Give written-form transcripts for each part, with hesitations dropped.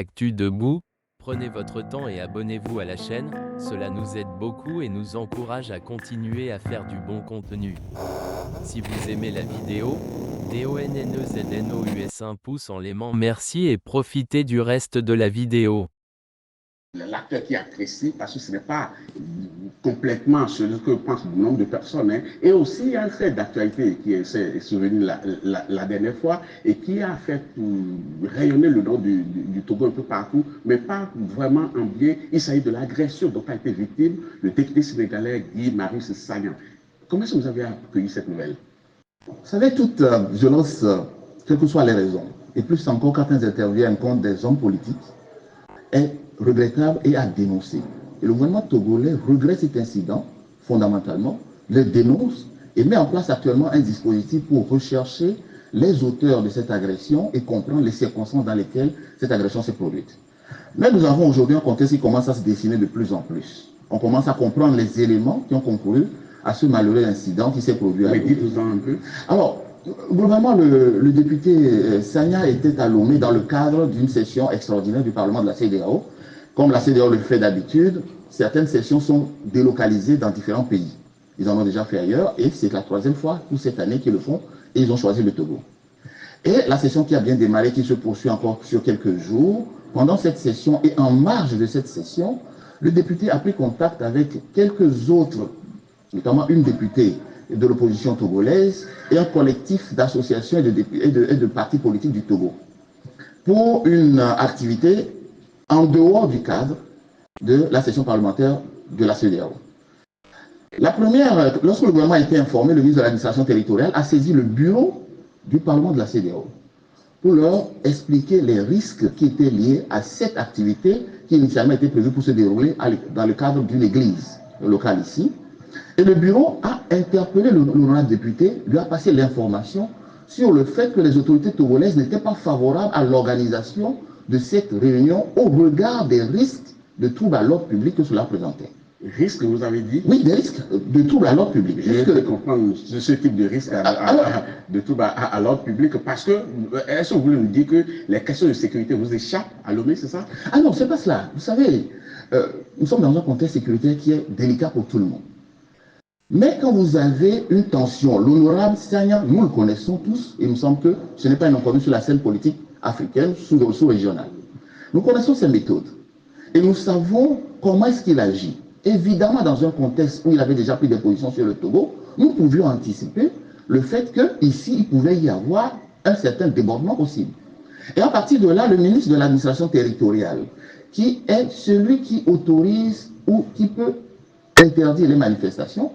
Actu Debout, prenez votre temps et abonnez-vous à la chaîne, cela nous aide beaucoup et nous encourage à continuer à faire du bon contenu. Si vous aimez la vidéo, DONNEZNOUS un pouce en l'aimant, merci et profitez du reste de la vidéo. L'acteur qui apprécie, parce que ce n'est pas complètement ce que pense le nombre de personnes. Hein. Et aussi, il y a un fait d'actualité qui est survenu la dernière fois et qui a fait rayonner le nom du Togo un peu partout, mais pas vraiment en bien. Il s'agit de l'agression dont a été victime le député sénégalais Guy Marius Sagna. Comment est-ce que vous avez accueilli cette nouvelle? Vous savez, toute violence, quelles que soient les raisons, et plus encore quand elles interviennent contre des hommes politiques, est regrettable et à dénoncer. Et le gouvernement togolais regrette cet incident fondamentalement, le dénonce et met en place actuellement un dispositif pour rechercher les auteurs de cette agression et comprendre les circonstances dans lesquelles cette agression s'est produite. Mais nous avons aujourd'hui un contexte qui commence à se dessiner de plus en plus. On commence à comprendre les éléments qui ont concouru à ce malheureux incident qui s'est produit. Mais dites-nous-en un peu. Alors, globalement, le député Sagna était à Lomé dans le cadre d'une session extraordinaire du Parlement de la CEDEAO. Comme la CEDEAO le fait d'habitude, certaines sessions sont délocalisées dans différents pays. Ils en ont déjà fait ailleurs et c'est la troisième fois pour cette année qu'ils le font et ils ont choisi le Togo. Et la session qui a bien démarré, qui se poursuit encore sur quelques jours, pendant cette session et en marge de cette session, le député a pris contact avec quelques autres, notamment une députée de l'opposition togolaise et un collectif d'associations et de partis politiques du Togo pour une activité en dehors du cadre de la session parlementaire de la CEDEAO. La première, lorsque le gouvernement a été informé, le ministre de l'administration territoriale a saisi le bureau du Parlement de la CEDEAO pour leur expliquer les risques qui étaient liés à cette activité qui initialement était prévue pour se dérouler dans le cadre d'une église locale ici. Et le bureau a interpellé l'honorable député, lui a passé l'information sur le fait que les autorités togolaises n'étaient pas favorables à l'organisation de cette réunion au regard des risques de troubles à l'ordre public que cela présentait. Risques, vous avez dit? Oui, des risques de troubles à l'ordre public. Je vais comprendre ce type de risque de troubles à l'ordre public parce que, est-ce que vous voulez nous dire que les questions de sécurité vous échappent à Lomé, c'est ça? Ah non, c'est pas cela. Vous savez, nous sommes dans un contexte sécuritaire qui est délicat pour tout le monde. Mais quand vous avez une tension, l'honorable Sagna, nous le connaissons tous, et il me semble que ce n'est pas un inconnu sur la scène politique africaine, sous-régionale. Nous connaissons ses méthodes. Et nous savons comment est-ce qu'il agit. Évidemment, dans un contexte où il avait déjà pris des positions sur le Togo, nous pouvions anticiper le fait qu'ici, il pouvait y avoir un certain débordement possible. Et à partir de là, le ministre de l'administration territoriale, qui est celui qui autorise ou qui peut interdire les manifestations,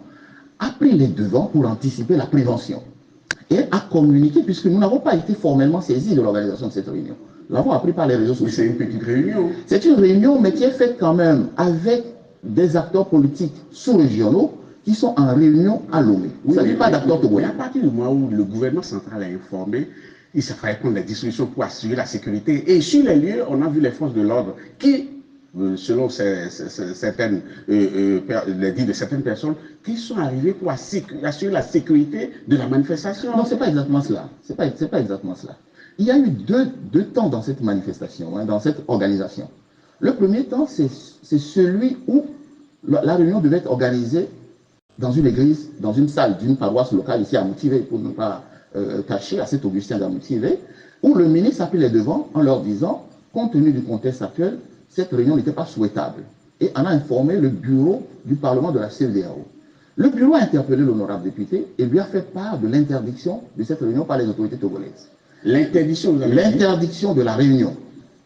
a pris les devants pour anticiper la prévention et a communiqué, puisque nous n'avons pas été formellement saisis de l'organisation de cette réunion. Nous l'avons appris par les réseaux sociaux. C'est une petite réunion. C'est une réunion, mais qui est faite quand même avec des acteurs politiques sous-régionaux qui sont en réunion à Lomé. Il ne s'agit pas d'acteurs togolais. À partir du moment où le gouvernement central a informé, il fallait prendre des dispositions pour assurer la sécurité. Et sur les lieux, on a vu les forces de l'ordre qui, selon certaines, les dits de certaines personnes, qui sont arrivées pour assurer la sécurité de la manifestation. Non, ce n'est pas exactement cela. C'est pas exactement cela. Il y a eu deux temps dans cette manifestation, hein, dans cette organisation. Le premier temps, c'est celui où la réunion devait être organisée dans une église, dans une salle d'une paroisse locale ici à Moutivé, pour ne pas cacher à cet Augustin d'Amoutivé, où le ministre a pris les devants en leur disant, compte tenu du contexte actuel, cette réunion n'était pas souhaitable. Et en a informé le bureau du Parlement de la CEDEAO. Le bureau a interpellé l'honorable député et lui a fait part de l'interdiction de cette réunion par les autorités togolaises. L'interdiction, vous avez dit? L'interdiction de la réunion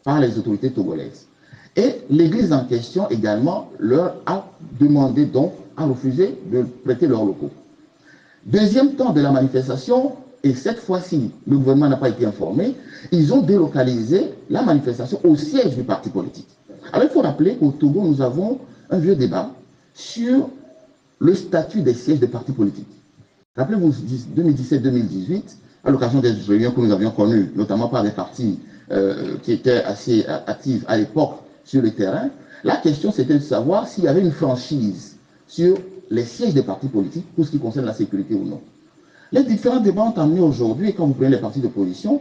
par les autorités togolaises. Et l'église en question également leur a demandé donc à refuser de prêter leurs locaux. Deuxième temps de la manifestation, et cette fois-ci, le gouvernement n'a pas été informé, ils ont délocalisé la manifestation au siège du parti politique. Alors il faut rappeler qu'au Togo, nous avons un vieux débat sur le statut des sièges des partis politiques. Rappelez-vous, 2017-2018, à l'occasion des réunions que nous avions connues, notamment par des partis qui étaient assez actifs à l'époque sur le terrain, la question c'était de savoir s'il y avait une franchise sur les sièges des partis politiques pour ce qui concerne la sécurité ou non. Les différents débats ont amené aujourd'hui, et quand vous prenez les partis d'opposition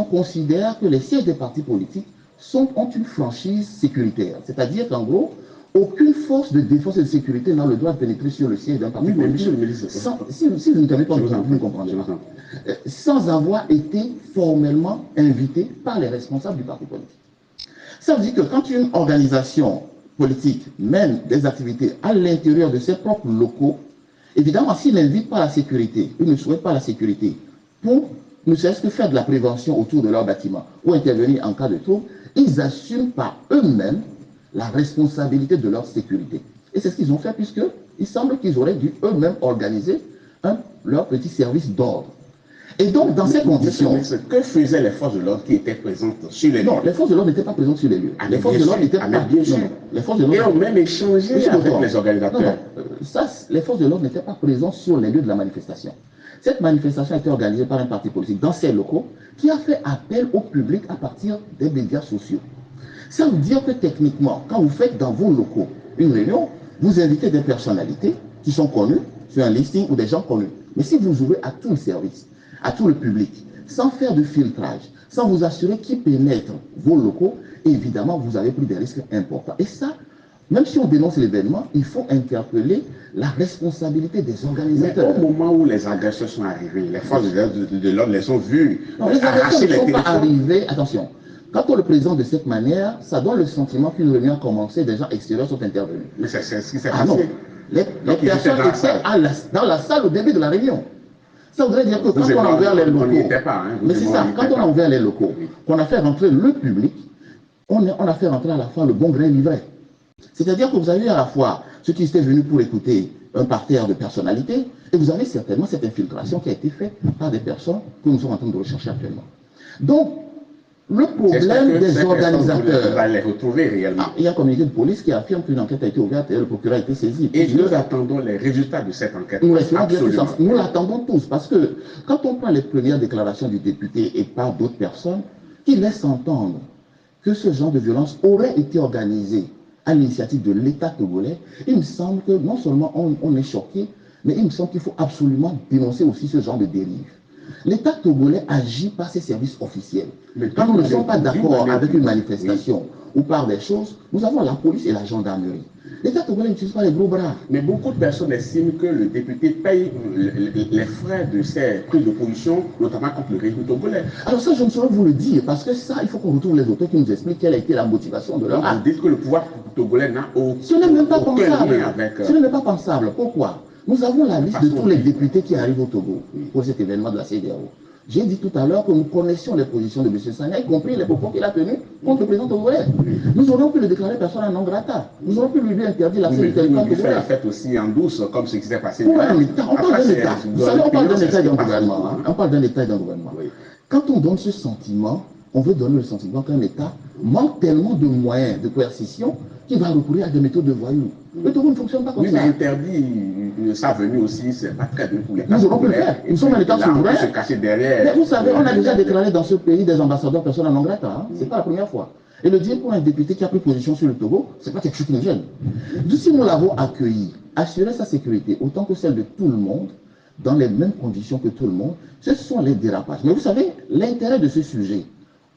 considèrent que les sièges des partis politiques ont une franchise sécuritaire. C'est-à-dire qu'en gros, aucune force de défense et de sécurité n'a le droit de pénétrer sur le siège d'un parti politique. Si vous ne permettez pas, vous me comprendrez. Sans avoir été formellement invité par les responsables du parti politique. Ça veut dire que quand une organisation politique mène des activités à l'intérieur de ses propres locaux, évidemment, s'il n'invite pas la sécurité, il ne souhaite pas la sécurité, pour ne serait-ce que faire de la prévention autour de leur bâtiment ou intervenir en cas de trouble, ils assument par eux-mêmes la responsabilité de leur sécurité. Et c'est ce qu'ils ont fait, puisqu'il semble qu'ils auraient dû eux-mêmes organiser leur petit service d'ordre. Et donc, dans ces conditions... Que faisaient les forces de l'ordre qui étaient présentes sur les lieux? Non, les forces de l'ordre n'étaient pas présentes sur les lieux. Les forces de l'ordre n'étaient pas... Les forces de l'ordre... Et ont même échangé avec les organisateurs. Les forces de l'ordre n'étaient pas présentes sur les lieux de la manifestation. Cette manifestation a été organisée par un parti politique dans ses locaux qui a fait appel au public à partir des médias sociaux. Ça veut dire que techniquement, quand vous faites dans vos locaux une réunion, vous invitez des personnalités qui sont connues sur un listing ou des gens connus. Mais si vous ouvrez à tout le service, à tout le public, sans faire de filtrage, sans vous assurer qui pénètre vos locaux, évidemment, vous avez pris des risques importants. Et ça, même si on dénonce l'événement, il faut interpeller la responsabilité des organisateurs. Mais au moment où les agresseurs sont arrivés, les forces de l'ordre les ont vus. Non, les agresseurs ne sont pas arrivés, attention. Quand on le présente de cette manière, ça donne le sentiment qu'une réunion a commencé, des gens extérieurs sont intervenus. Mais c'est ce qui s'est passé. Non. Les personnes étaient dans la salle au début de la réunion. Ça voudrait dire que quand on a ouvert les locaux, mais c'est ça, quand on a ouvert les locaux, qu'on a fait rentrer le public, on a fait rentrer à la fois le bon grain livré. C'est-à-dire que vous avez à la fois ceux qui étaient venus pour écouter un parterre de personnalités, et vous avez certainement cette infiltration qui a été faite par des personnes que nous sommes en train de rechercher actuellement. Donc, le problème des organisateurs... Va les retrouver réellement. Il y a un communiqué de police qui affirme qu'une enquête a été ouverte et le procureur a été saisi. Et nous attendons les résultats de cette enquête. Nous l'attendons tous, parce que quand on prend les premières déclarations du député et par d'autres personnes qui laissent entendre que ce genre de violence aurait été organisé à l'initiative de l'État togolais, il me semble que non seulement on est choqué, mais il me semble qu'il faut absolument dénoncer aussi ce genre de dérive. L'État togolais agit par ses services officiels. Mais quand nous ne sommes pas d'accord avec une manifestation ou par des choses, nous avons la police et la gendarmerie. L'État togolais n'utilise pas les gros bras. Mais beaucoup de personnes estiment que le député paye les frais de ses prises de position, notamment contre le régime togolais. Alors ça, je ne saurais vous le dire, parce que ça, il faut qu'on retrouve les auteurs qui nous expliquent quelle a été la motivation de leur acte. Vous dites que le pouvoir togolais n'a aucun... Ce n'est même pas pensable. Ce n'est même pas pensable. Pourquoi? Nous avons la liste de tous les députés qui arrivent au Togo pour cet événement de la CEDEAO. J'ai dit tout à l'heure que nous connaissions les positions de M. Sagna, y compris les propos qu'il a tenus contre le président togolais. Nous aurions pu le déclarer persona non grata. Nous aurions pu lui interdire l'accès du territoire togolais. La fête aussi en douce, comme ce qui s'est passé. Oui, on parle d'un État. Vous savez, on parle d'un État et d'un gouvernement. On parle d'un État et d'un gouvernement. Quand on donne ce sentiment, on veut donner le sentiment qu'un État manque tellement de moyens de coercition qu'il va recourir à des méthodes de voyous. Le Togo ne fonctionne pas comme ça. Oui, mais interdit sa venue aussi, c'est pas très bien pour les cas. Nous aurons pu le faire. Nous sommes un État souverain. Se cacher derrière. Mais vous savez, on a déjà déclaré dans ce pays des ambassadeurs persona non grata. C'est pas la première fois. Et le dire pour un député qui a pris position sur le Togo, c'est pas quelque chose qui nous gêne. Donc, si nous l'avons accueilli, assurer sa sécurité autant que celle de tout le monde, dans les mêmes conditions que tout le monde, ce sont les dérapages. Mais vous savez, l'intérêt de ce sujet,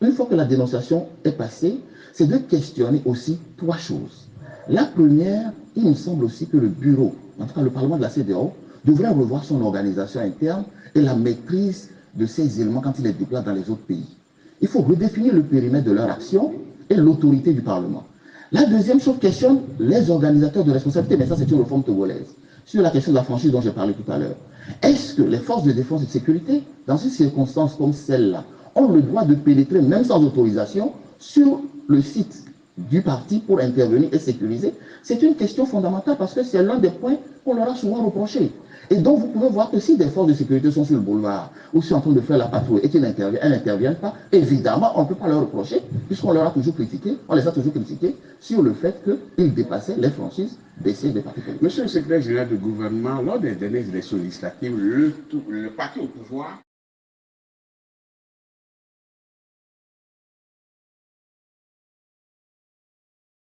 une fois que la dénonciation est passée, c'est de questionner aussi trois choses. La première, il me semble aussi que le bureau, en tout cas le Parlement de la CEDEAO, devrait revoir son organisation interne et la maîtrise de ces éléments quand il les déplace dans les autres pays. Il faut redéfinir le périmètre de leur action et l'autorité du Parlement. La deuxième chose questionne les organisateurs de responsabilité, mais ça c'est une réforme togolaise, sur la question de la franchise dont j'ai parlé tout à l'heure. Est-ce que les forces de défense et de sécurité, dans une circonstance comme celle-là, ont le droit de pénétrer, même sans autorisation, sur le site du parti pour intervenir et sécuriser? C'est une question fondamentale parce que c'est l'un des points qu'on leur a souvent reproché. Et donc vous pouvez voir que si des forces de sécurité sont sur le boulevard ou sont en train de faire la patrouille et qu'elles n'interviennent pas, évidemment on ne peut pas leur reprocher puisqu'on leur a toujours critiqué, on les a toujours critiqués sur le fait qu'ils dépassaient les franchises des sièges des partis politiques. Monsieur le secrétaire général du gouvernement, lors des dernières élections législatives, le parti au pouvoir